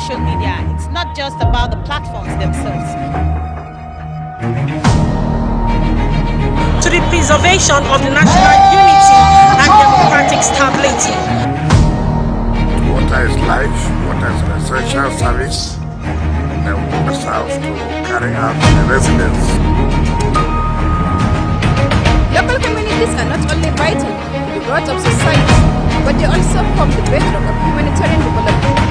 social media. It's not just about the platforms themselves. To the preservation of the national unity and democratic stability. Water is life, water is an essential service, and we must have to carry out the residents. Local communities are not only vital to the growth of society, but they also form the bedrock of humanitarian development.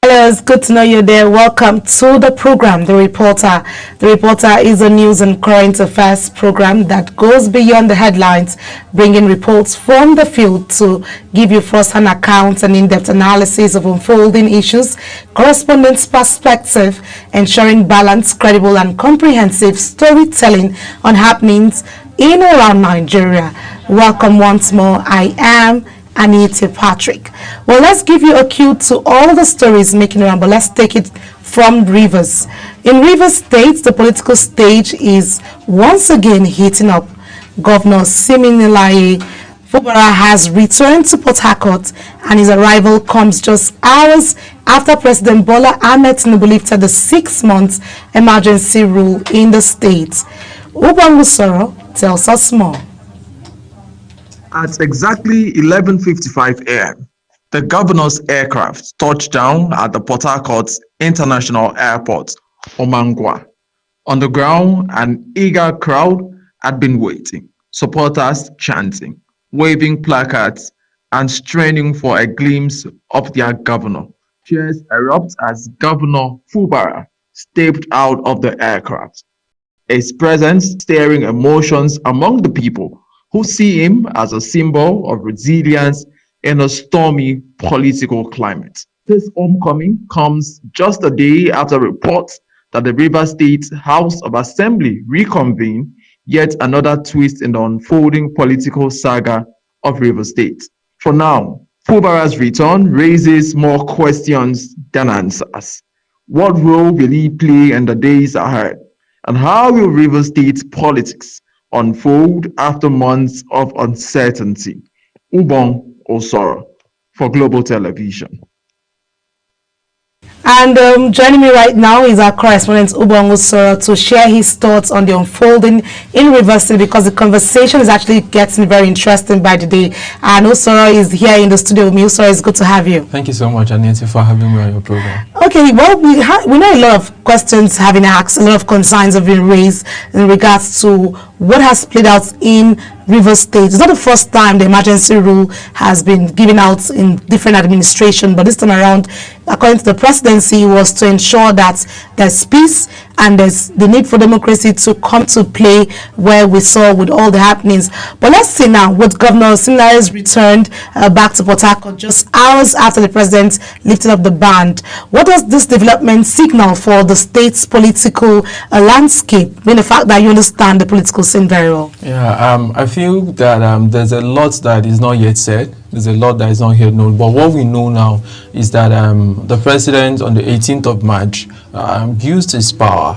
Hello, it's good to know you're there. Welcome to the program, The Reporter. The Reporter is a news and current affairs program that goes beyond the headlines, bringing reports from the field to give you first-hand accounts and in-depth analysis of unfolding issues, correspondence perspective, ensuring balanced, credible, and comprehensive storytelling on happenings in and around Nigeria. Welcome once more. I am Anita Patrick. Well, let's give you a cue to all the stories making around, but let's take it from Rivers. In Rivers State, the political stage is once again heating up. Governor Siminalayi Fubara has returned to Port Harcourt, and his arrival comes just hours after President Bola Ahmed Tinubu lifted the 6-month emergency rule in the state. Ubang Usoro tells us more. At exactly 11:55 a.m., the governor's aircraft touched down at the Port Harcourt International Airport, Omangwa. On the ground, an eager crowd had been waiting, supporters chanting, waving placards, and straining for a glimpse of their governor. Cheers erupt as Governor Fubara stepped out of the aircraft, his presence stirring emotions among the people who see him as a symbol of resilience in a stormy political climate. This homecoming comes just a day after reports that the Rivers State House of Assembly reconvened, yet another twist in the unfolding political saga of Rivers State. For now, Fubara's return raises more questions than answers. What role will he play in the days ahead? And how will Rivers State politics unfold after months of uncertainty? Ubong Osoro for Global Television. And joining me right now is our correspondent Ubong Usoro to share his thoughts on the unfolding in Rivers State, because the conversation is actually getting very interesting by the day. And Usoro is here in the studio with me. Usoro, it's good to have you. Thank you so much, Anita, for having me on your program. Okay, well, we know a lot of questions have been asked, a lot of concerns have been raised in regards to what has played out in Rivers State. It's not the first time the emergency rule has been given out in different administration, but this time around, according to the presidency, was to ensure that there's peace and there's the need for democracy to come to play, where we saw with all the happenings. But let's see now, with Governor Siminalayi's returned back to Port Harcourt just hours after the president lifted up the ban. What does this development signal for the state's political landscape, I mean, the fact that you understand the political scene very well? Yeah, I feel that there's a lot that is not yet said. There's a lot that is not yet known. But what we know now is that the president on the 18th of March used his power,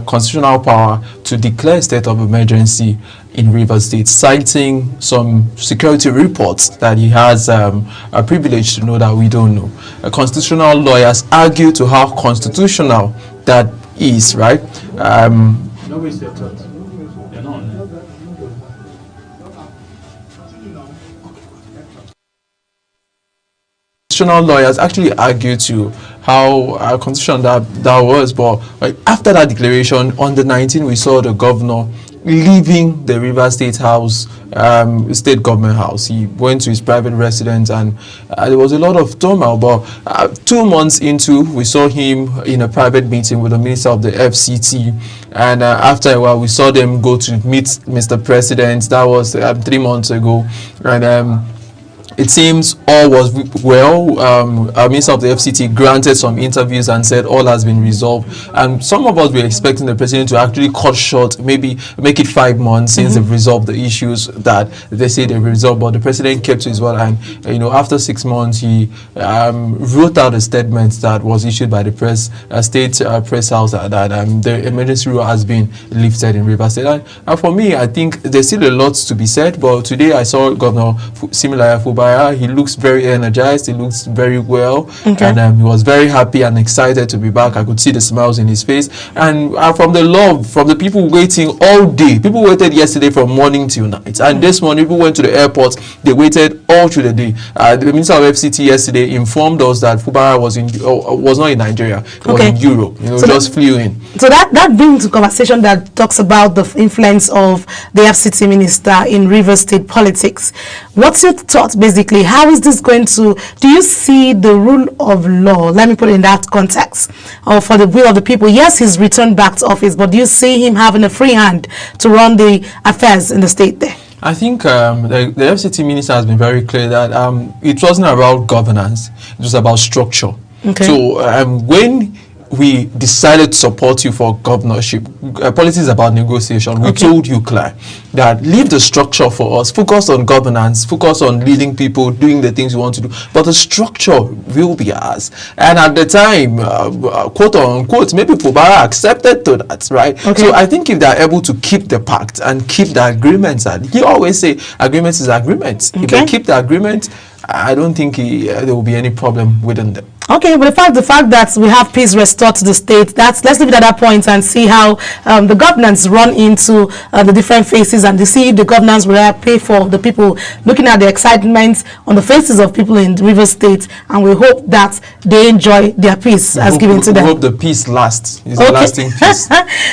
constitutional power, to declare a state of emergency in Rivers State, citing some security reports that he has a privilege to know that we don't know. Constitutional lawyers argue to how constitutional that is, right? No waste your thoughts. You're not on it. Constitutional lawyers actually argue to how constitutional that was, but after that declaration on the 19th, we saw the governor leaving the Rivers State House, state government house. He went to his private residence, and there was a lot of turmoil. But 2 months into, we saw him in a private meeting with the minister of the FCT, and after a while, we saw them go to meet Mr. President. That was 3 months ago, and it seems all was well. Our Minister of the FCT granted some interviews and said all has been resolved. And some of us were expecting the president to actually cut short, maybe make it 5 months since they've resolved the issues that they say they've resolved. But the president kept to his word, and after 6 months, he wrote out a statement that was issued by the state press house that the emergency rule has been lifted in Rivers State. And for me, I think there's still a lot to be said. But today I saw Governor Siminalayi Fubara. He looks very energized. He looks very well, and he was very happy and excited to be back. I could see the smiles in his face, and from the love from the people waiting all day. People waited yesterday from morning till night, and this morning people went to the airport. They waited all through the day. The Minister of FCT yesterday informed us that Fubara was not in Nigeria. He was in Europe. So just flew in. So that brings to conversation that talks about the influence of the FCT minister in Rivers State politics. What's your thought, basically? How is this going to? Do you see the rule of law? Let me put it in that context. Or for the will of the people. Yes, he's returned back to office, but do you see him having a free hand to run the affairs in the state there? I think the FCT minister has been very clear that it wasn't about governance, it was about structure. So when we decided to support you for governorship, politics is about negotiation. We told you, Claire, that leave the structure for us, focus on governance, focus on leading people, doing the things you want to do, but the structure will be ours. And at the time, quote unquote, maybe Fubara accepted to that, right? So I think if they're able to keep the pact and keep the agreements, and he always say agreements is agreements. If they keep the agreement, I don't think there will be any problem within them. Okay, but the fact that we have peace restored to the state, let's leave it at that point and see how the governance run into the different faces, and to see the governance will pay for the people, looking at the excitement on the faces of people in Rivers State, and we hope that they enjoy their peace as given to them. We hope the peace lasts. It's a lasting peace.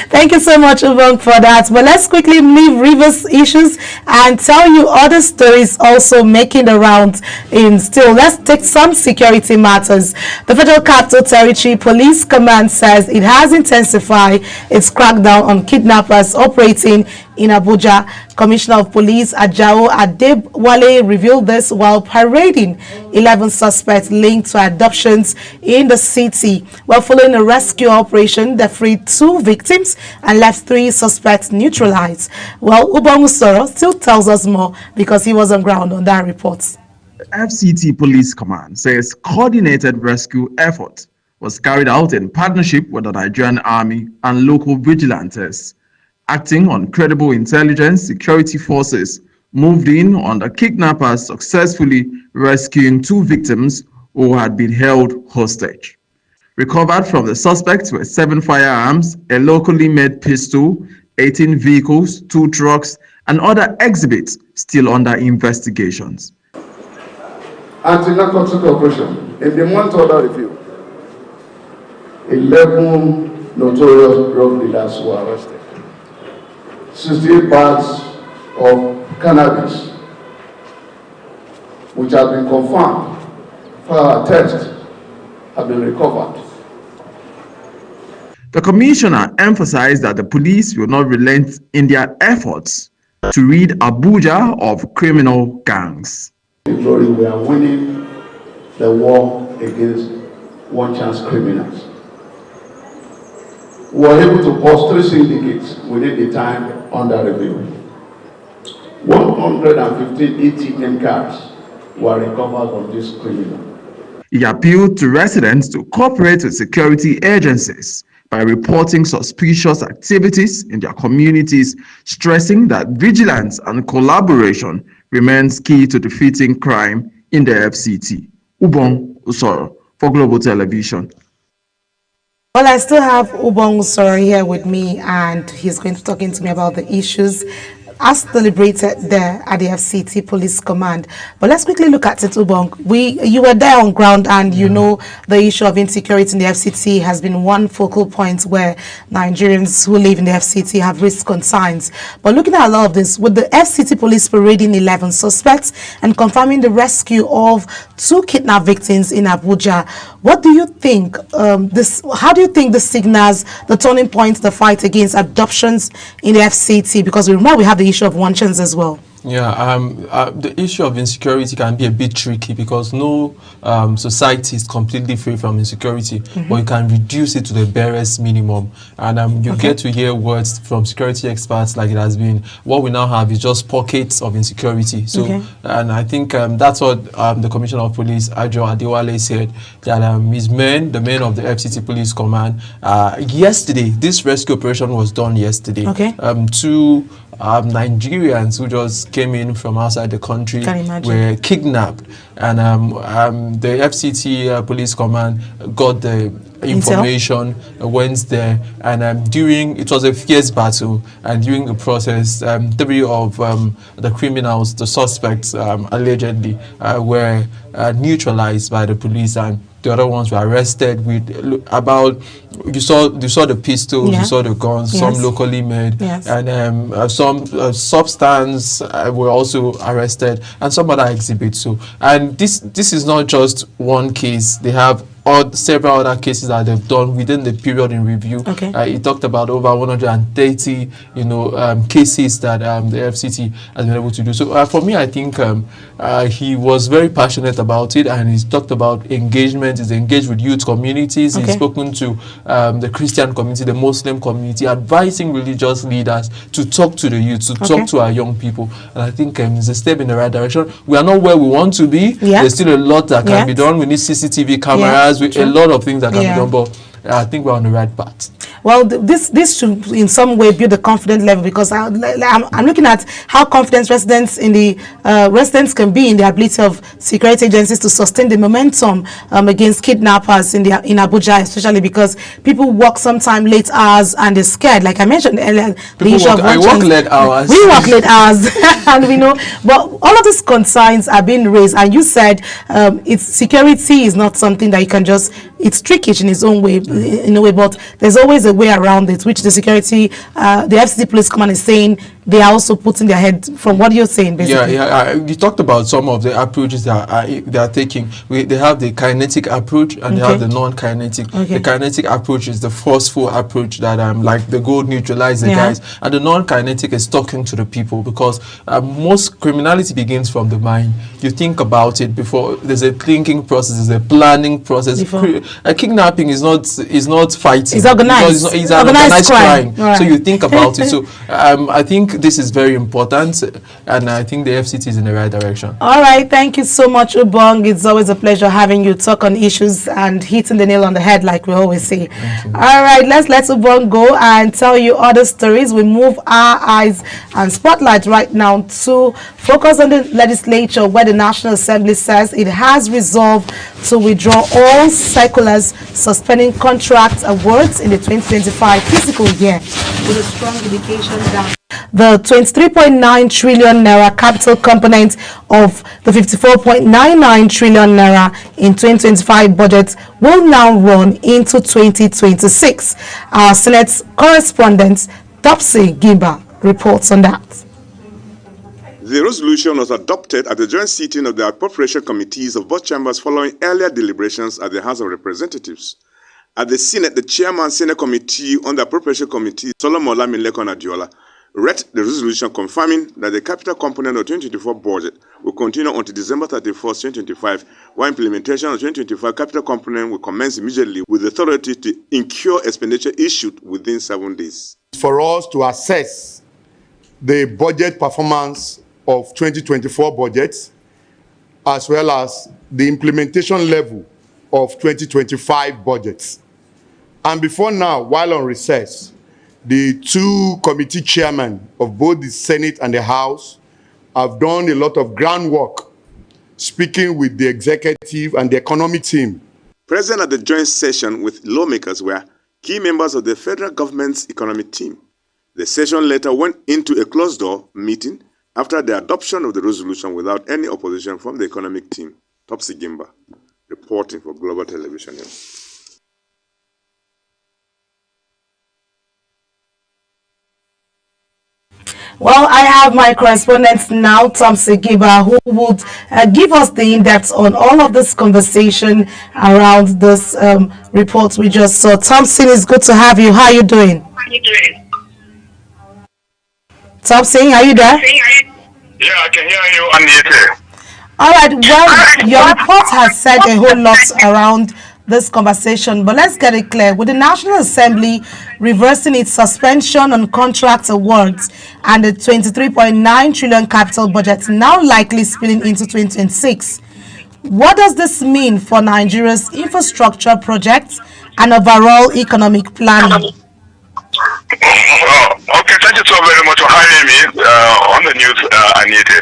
Thank you so much, Ubong, for that. But let's quickly leave Rivers issues and tell you other stories also making the rounds in still. Let's take some security matters. The Federal Capital Territory Police Command says it has intensified its crackdown on kidnappers operating in Abuja. Commissioner of Police Ajao Adebwale revealed this while parading 11 suspects linked to adoptions in the city. While following a rescue operation, they freed 2 victims and left 3 suspects neutralized. Well, Ubong Usoro still tells us more because he was on ground on that report. FCT Police Command says coordinated rescue effort was carried out in partnership with the Nigerian Army and local vigilantes. Acting on credible intelligence, security forces moved in on the kidnappers, successfully rescuing 2 victims who had been held hostage. Recovered from the suspects were 7 firearms, a locally made pistol, 18 vehicles, 2 trucks, and other exhibits still under investigations. Anti-narcotic operation. In the month under review, 11 notorious drug dealers were arrested. 68 bags of cannabis, which have been confirmed for our test, have been recovered. The commissioner emphasized that the police will not relent in their efforts to rid Abuja of criminal gangs. Glory, we are winning the war against one-chance criminals. We were able to bust 3 syndicates within the time under review. 115 ATM cards were recovered from this criminal. He appealed to residents to cooperate with security agencies by reporting suspicious activities in their communities, stressing that vigilance and collaboration remains key to defeating crime in the FCT. Ubong Usoro for Global Television. Well, I still have Ubong Usoro here with me, and he's going to be talking to me about the issues as deliberated there at the FCT Police Command. But let's quickly look at it, Ubong. You were there on ground, and you know the issue of insecurity in the FCT has been one focal point where Nigerians who live in the FCT have raised concerns. But looking at a lot of this, with the FCT police parading 11 suspects and confirming the rescue of 2 kidnapped victims in Abuja, what do you think how do you think this signals the turning point, the fight against adoptions in the FCT? Because we remember we have the issue of one chance as well. Yeah, the issue of insecurity can be a bit tricky because no society is completely free from insecurity, but you can reduce it to the barest minimum. And you get to hear words from security experts like it has been. What we now have is just pockets of insecurity. So, and I think that's what the Commissioner of Police, Ajo Adewale, said, that his men, the men of the FCT Police Command, yesterday, this rescue operation was done yesterday. Two Nigerians who just came in from outside the country were kidnapped, and the FCT Police Command got the information, went there, and it was a fierce battle, and during the process, 3 of the criminals, the suspects, allegedly were neutralized by the police, and the other ones were arrested with about, you saw the pistols, you saw the guns, some locally made, and some substance were also arrested, and some other exhibits. So, and this is not just one case. They have several other cases that they've done within the period in review. He talked about over 130, cases that the FCT has been able to do. So for me, I think he was very passionate about it, and he's talked about engagement. He's engaged with youth communities. He's spoken to the Christian community, the Muslim community, advising religious leaders to talk to the youth, to talk to our young people. And I think it's a step in the right direction. We are not where we want to be. There's still a lot that can be done. We need CCTV cameras. With a lot of things that can be done, but I think we're on the right path. Well, this should in some way build a confidence level, because I'm looking at how confident residents can be in the ability of security agencies to sustain the momentum against kidnappers in Abuja, especially because people work sometime late hours and they're scared. Like I mentioned earlier, I work late hours. We work late hours, and we know. But all of these concerns are being raised, and you said security is not something that you can just. It's tricky in its own way, in a way, but there's always a way around it, which the security, the FCT Police Command is saying they are also putting their head from what you're saying, basically. You talked about some of the approaches that they are taking. They have the kinetic approach and they have the non-kinetic. The kinetic approach is the forceful approach that like the gold neutralize the guys, and the non-kinetic is talking to the people, because most criminality begins from the mind. You think about it before. There's a thinking process, there's a planning process. A kidnapping is not fighting. It's organized. It's organized crime. Right. So you think about it. So I think this is very important, and I think the FCT is in the right direction. All right, thank you so much, Ubong. It's always a pleasure having you talk on issues and hitting the nail on the head, like we always say. All right, let's let Ubong go and tell you other stories. We move our eyes and spotlight right now to focus on the legislature, where the National Assembly says it has resolved to withdraw all circulars suspending contract awards in the 2025 fiscal year, with a strong indication that the 23.9 trillion naira capital component of the 54.99 trillion naira in 2025 budget will now run into 2026. Our Senate correspondent Topsy Gimba reports on that. The resolution was adopted at the joint sitting of the appropriation committees of both chambers following earlier deliberations at the House of Representatives. At the Senate, the chairman Senate Committee on the Appropriation Committee, Solomon Lamilekon Adiola, read the resolution confirming that the capital component of 2024 budget will continue until December 31st, 2025, while implementation of 2025 capital component will commence immediately with the authority to incur expenditure issued within 7 days. For us to assess the budget performance of 2024 budgets, as well as the implementation level of 2025 budgets. And before now, while on recess, the two committee chairmen of both the Senate and the House have done a lot of groundwork, speaking with the executive and the economic team. Present at the joint session with lawmakers were key members of the federal government's economic team. The session later went into a closed-door meeting after the adoption of the resolution without any opposition from the economic team. Topsy Gimba, reporting for Global Television News. Well, I have my correspondent now, Topsy Gimba, who would give us the in-depth on all of this conversation around this report we just saw. Topsy, it's good to have you. How are you doing? Topsy, are you there? Yeah, I can hear you unmuted. All right, well, your report has said a whole lot around this conversation, but let's get it clear. With the National Assembly reversing its suspension on contract awards and the 23.9 trillion capital budget now likely spilling into 2026, what does this mean for Nigeria's infrastructure projects and overall economic planning? Okay, thank you so very much for having me on the news, Anita.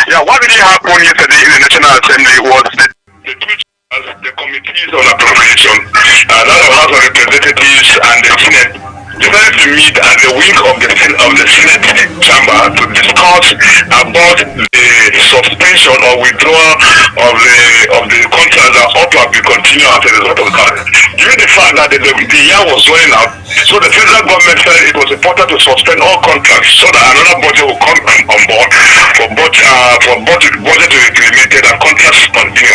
Yeah, what really happened yesterday in the National Assembly was the two chairs, the committees on appropriation, that of House of Representatives and the Senate, decided to meet at the wing of the Senate chamber to discuss about the suspension or withdrawal of the contract that ought to have been continued as a result of that. Given the fact that the year was running out, so the federal government said it was important to suspend all contracts so that another budget will come on board for budget to be implemented and contracts continue.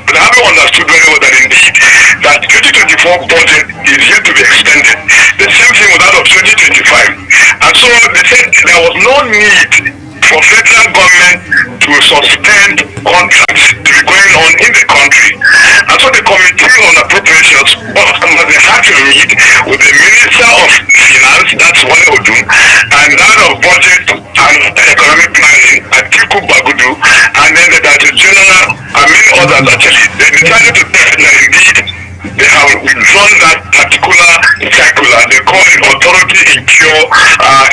But I haven't understood very well that indeed that 2024 budget is yet to be extended. The same thing with that of 2025. And so they said there was no need for federal government to suspend contracts to be going on in the country. And so the Committee on Appropriations they had to meet with the Minister of Finance, that's Wale Odum, and that of Budget and Economic Planning, Atiku Bagudu, and then the Director General and many others actually. They decided to tell that indeed they have withdrawn that particular circular, they call it Authority Incur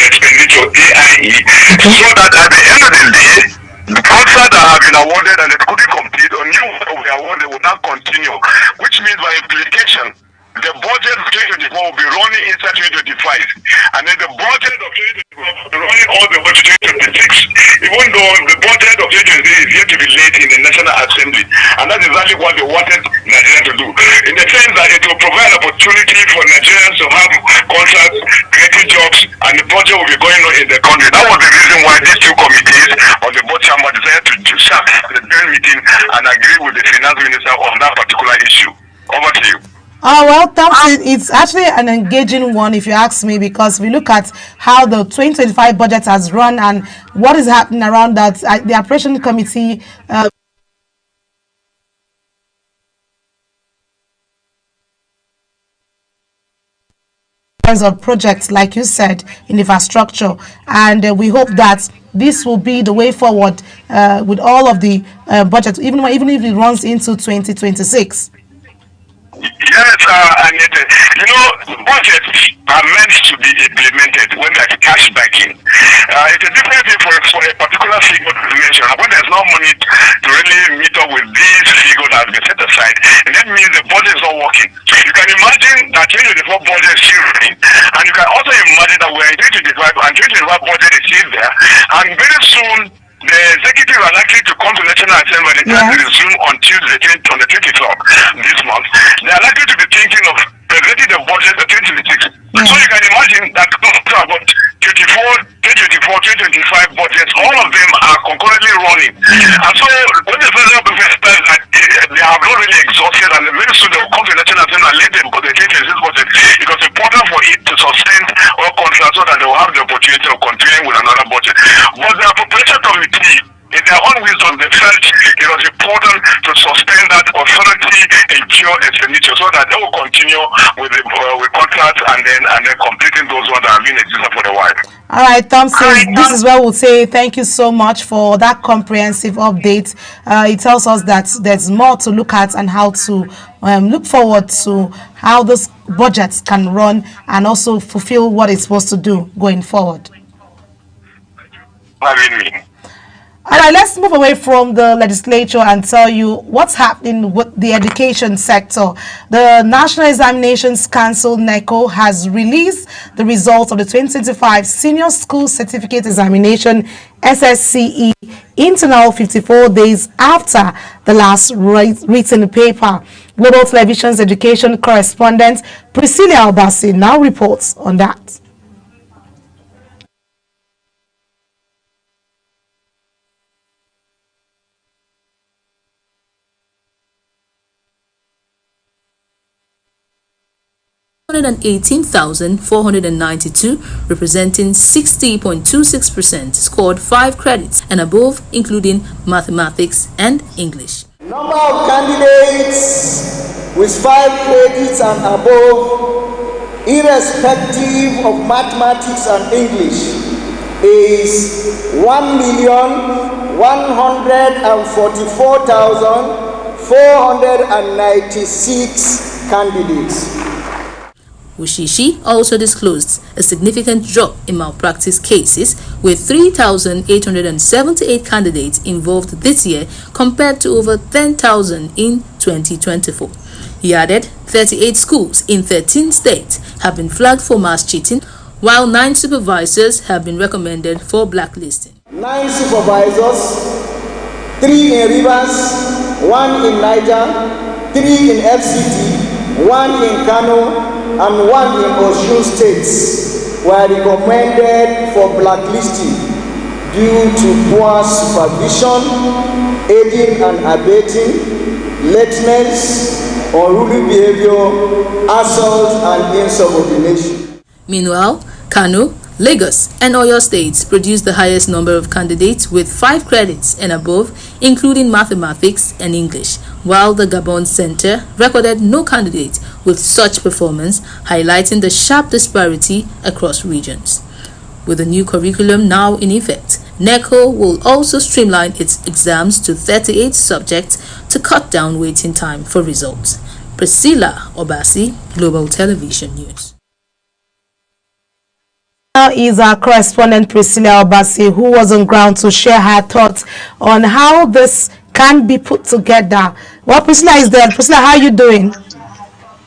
Expenditure, AIE, so that at the end of the day, the contract that have been awarded and they couldn't complete or new one will be awarded will not continue, which means by implication, the budget of 2024 will be running inside 2025, and then the budget of 2024 will be running all the way to 2026, even though the budget of 2023 is yet to be laid in the National Assembly, and that's exactly what they wanted Nigeria to do, in the sense that it will provide opportunity for Nigerians to have contracts, creating jobs, and the budget will be going on in the country. That was the reason why these two committees on the board chamber decided to shut the joint meeting and agree with the finance minister on that particular issue. Over to you. Well, Thompson, it's actually an engaging one if you ask me, because we look at how the 2025 budget has run and what is happening around that. The operation committee of projects, like you said, in infrastructure, and we hope that this will be the way forward with all of the budgets, even if it runs into 2026. Yes, and budgets are meant to be implemented when there's cash backing. It's a different thing for a particular figure to mention. When there's no money to really meet up with this figure that has been set aside, and that means the budget is not working. You can imagine that 2024 budget is still running, and you can also imagine that we're in 2025 and 2025 budget is still there, and very soon the executive are likely to come to National Assembly and to resume on Tuesday, on the 23rd this month. They are likely to be thinking of presenting the budget for 2026. So you can imagine that about 2025 budgets, all of them are concurrently running. And so when the federal government says that they have not really exhausted, and very soon they will come to the National Assembly and let them put the 2026 budget, it was important for it to suspend all contracts so that they will have the opportunity of continuing with another budget. But the appropriation committee, in their own wisdom, they felt it was important to suspend that authority incur expenditure so that they will continue with the with contracts and then completing those ones that have been existing for a while. All right, Thompson, this is where we'll say thank you so much for that comprehensive update. It tells us that there's more to look at and how to look forward to how this budget can run and also fulfill what it's supposed to do going forward. Having me. All right, let's move away from the legislature and tell you what's happening with the education sector. The National Examinations Council, NECO, has released the results of the 2025 Senior School Certificate Examination, SSCE, internal 54 days after the last written paper. Global Television's education correspondent Priscilla Albasi now reports on that. 118,492, representing 60.26%, scored 5 credits and above, including mathematics and English. Number of candidates with 5 credits and above, irrespective of mathematics and English, is 1,144,496 candidates. Wushishi also disclosed a significant drop in malpractice cases, with 3,878 candidates involved this year compared to over 10,000 in 2024. He added 38 schools in 13 states have been flagged for mass cheating, while 9 supervisors have been recommended for blacklisting. 9 supervisors, 3 in Rivers, 1 in Niger, 3 in FCT, 1 in Kano, and 1 in Osun states were recommended for blacklisting due to poor supervision, aiding and abetting, lateness, unruly behavior, assault, and insubordination. Meanwhile, Kano, Lagos, and Oyo states produced the highest number of candidates with 5 credits and above, including mathematics and English, while the Gabon Center recorded no candidate with such performance, highlighting the sharp disparity across regions. With the new curriculum now in effect, NECO will also streamline its exams to 38 subjects to cut down waiting time for results. Priscilla Obasi, Global Television News. Now is our correspondent Priscilla Obasi, who was on ground to share her thoughts on how this can be put together. Well, Priscilla is there. Priscilla, how are you doing?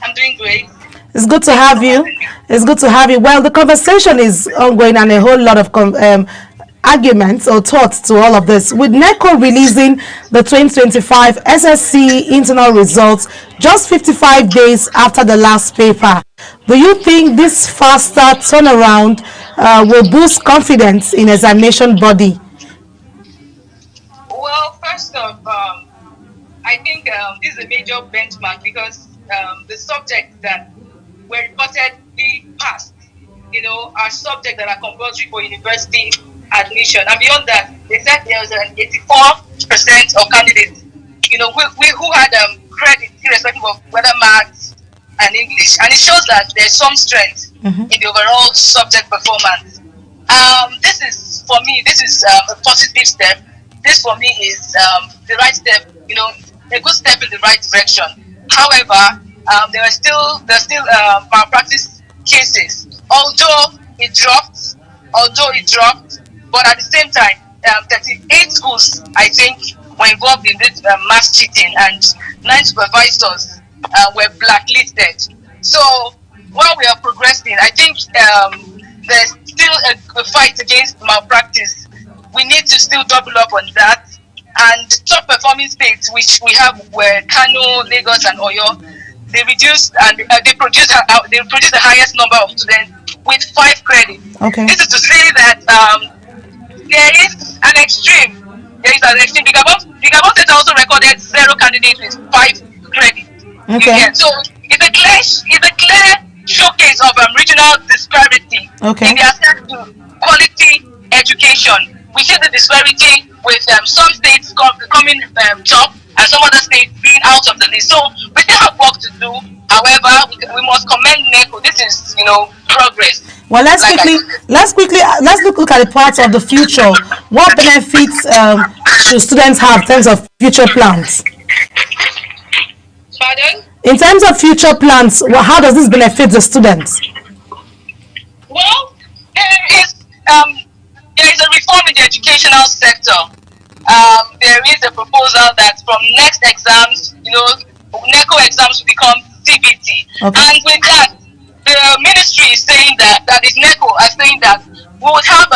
I'm doing great. It's good to have you. It's good to have you. Well, the conversation is ongoing and a whole lot of arguments or thoughts to all of this. With NECO releasing the 2025 SSC internal results just 55 days after the last paper, do you think this faster turnaround will boost confidence in examination body? Well, first off, I think this is a major benchmark because the subjects that were reportedly passed, are subjects that are compulsory for university admission. And beyond that, they said there was an 84% of candidates, who had credit irrespective of whether maths and English. And it shows that there's some strength in the overall subject performance. This is a positive step. This for me is the right step, a good step in the right direction. However, there are still malpractice cases. Although it dropped, but at the same time, 38 schools, I think, were involved in this mass cheating, and 9 supervisors were blacklisted. So while we are progressing, I think there's still a fight against malpractice. We need to still double up on that. And top performing states, which we have, were Kano, Lagos, and Oyo, they reduced and they produced the highest number of students with 5 credits. Okay. This is to say that there is an extreme. The Gabon State also recorded 0 candidates with 5 credits. Okay. So it's a clear showcase of regional disparity in the access to quality education. We see the disparity with some states coming top and some other states being out of the list. So we still have work to do. However, we must commend NECO. This is, progress. Well, let's look at the parts of the future. What benefits should students have in terms of future plans? Pardon? In terms of future plans, how does this benefit the students? Well, there is a reform in the educational sector. There is a proposal that from next exams, NECO exams will become CBT. Okay. And with that, the ministry is saying that is NECO are saying that we would have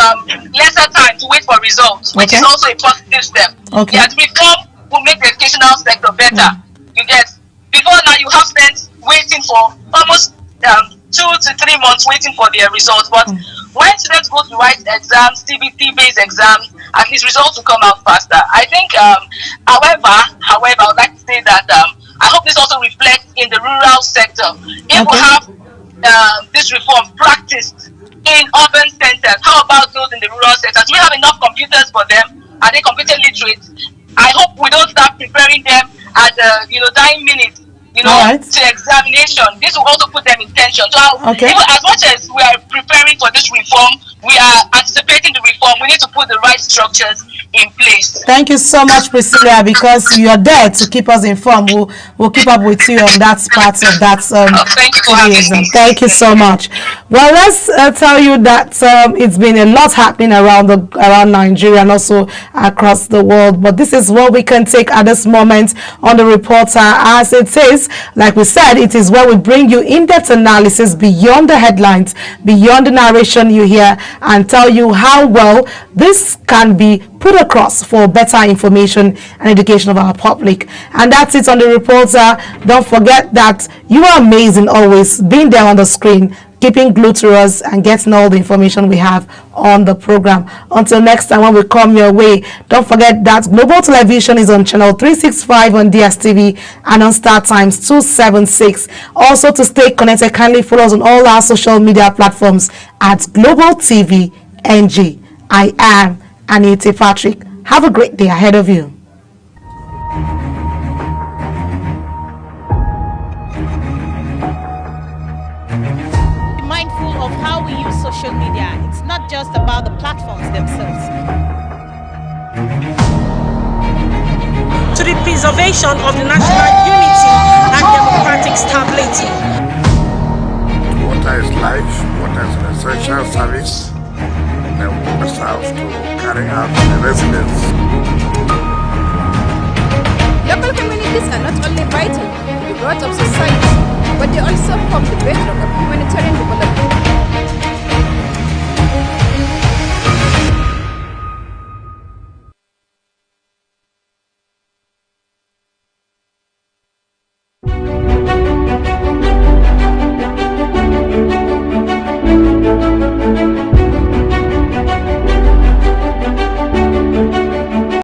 lesser time to wait for results, which is also a positive step. Okay. That reform will make the educational sector better. You get, before now you have spent waiting for almost 2 to 3 months waiting for their results. But when students go to write exams, CBT-based exams, at least results will come out faster. I think, however, I would like to say that I hope this also reflects in the rural sector. If we have this reform practiced in urban centers? How about those in the rural centers? Do we have enough computers for them? Are they computer literate? I hope we don't start preparing them at dying minutes, to examination. This will also put them in tension. So even as much as we are preparing for this reform, we are anticipating the reform. We need to put the right structures in place. Thank you so much, Priscilla, because you are there to keep us informed. We'll keep up with you on that part of that. Thank you for having me. Thank you so much. Well, let's tell you that it's been a lot happening around Nigeria and also across the world. But this is what we can take at this moment on the Reporter. As it is, like we said, it is where we bring you in-depth analysis beyond the headlines, beyond the narration you hear, and tell you how well this can be put across for better information and education of our public. And that's it on the Reporter. Don't forget that you are amazing always, being there on the screen, keeping glued to us and getting all the information we have on the program. Until next time when we come your way, don't forget that Global Television is on channel 365 on DSTV and on Star Times 276. Also, to stay connected, kindly follow us on all our social media platforms at Global TV NG. I am Anita Patrick. Have a great day ahead of you. Be mindful of how we use social media. It's not just about the platforms themselves. To the preservation of the national unity and democratic stability. Water is life. Water is an essential service. Then we must have to carry out the residents. Local communities are not only vital to the growth of society, but they also form the bedrock of humanitarian development.